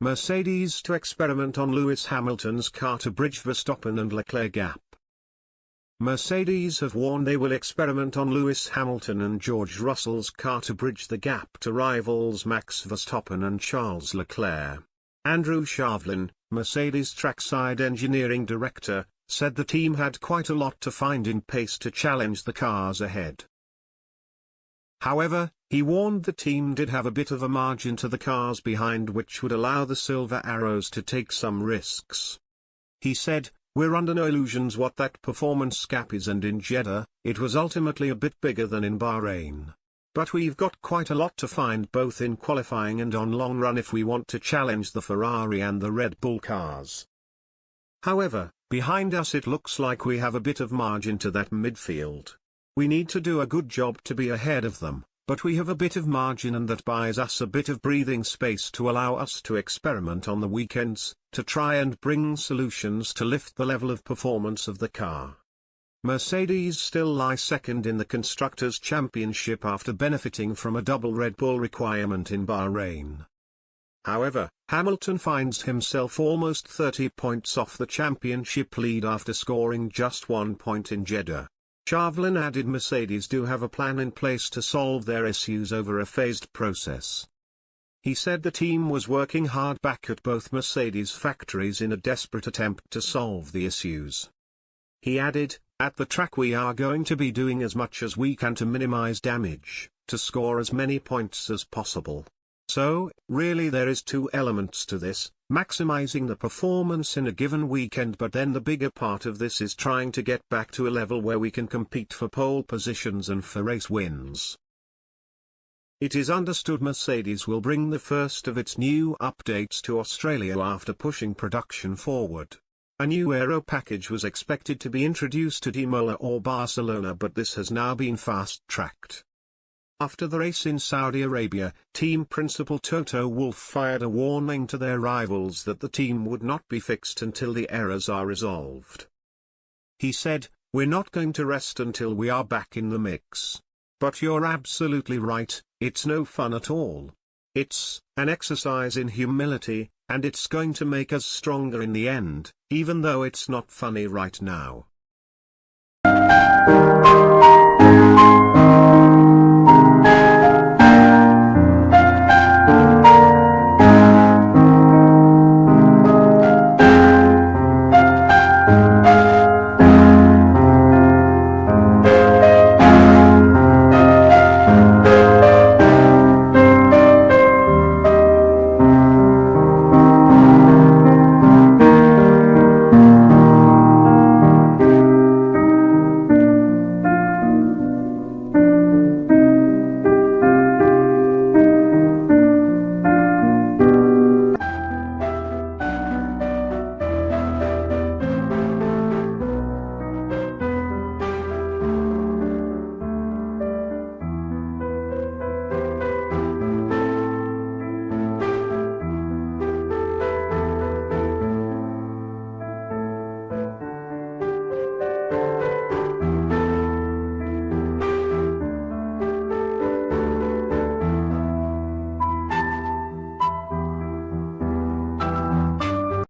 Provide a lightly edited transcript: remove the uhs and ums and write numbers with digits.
Mercedes to experiment on Lewis Hamilton's car to bridge Verstappen and Leclerc gap. Mercedes have warned they will experiment on Lewis Hamilton and George Russell's car to bridge the gap to rivals Max Verstappen and Charles Leclerc. Andrew Shavlin, Mercedes trackside engineering director, said the team had quite a lot to find in pace to challenge the cars ahead. However, he warned the team did have a bit of a margin to the cars behind, which would allow the Silver Arrows to take some risks. He said, "We're under no illusions what that performance gap is, and in Jeddah, it was ultimately a bit bigger than in Bahrain. But we've got quite a lot to find both in qualifying and on long run if we want to challenge the Ferrari and the Red Bull cars. However, behind us it looks like we have a bit of margin to that midfield. We need to do a good job to be ahead of them, but we have a bit of margin, and that buys us a bit of breathing space to allow us to experiment on the weekends, to try and bring solutions to lift the level of performance of the car." Mercedes still lie second in the Constructors' Championship after benefiting from a double Red Bull requirement in Bahrain. However, Hamilton finds himself almost 30 points off the championship lead after scoring just 1 point in Jeddah. Shavlin added Mercedes do have a plan in place to solve their issues over a phased process. He said the team was working hard back at both Mercedes factories in a desperate attempt to solve the issues. He added, "At the track we are going to be doing as much as we can to minimize damage, to score as many points as possible. So, really there is two elements to this, maximizing the performance in a given weekend, but then the bigger part of this is trying to get back to a level where we can compete for pole positions and for race wins." It is understood Mercedes will bring the first of its new updates to Australia after pushing production forward. A new aero package was expected to be introduced at Imola or Barcelona, but this has now been fast-tracked. After the race in Saudi Arabia, team principal Toto Wolff fired a warning to their rivals that the team would not be fixed until the errors are resolved. He said, "We're not going to rest until we are back in the mix. But you're absolutely right, it's no fun at all. It's an exercise in humility, and it's going to make us stronger in the end, even though it's not funny right now."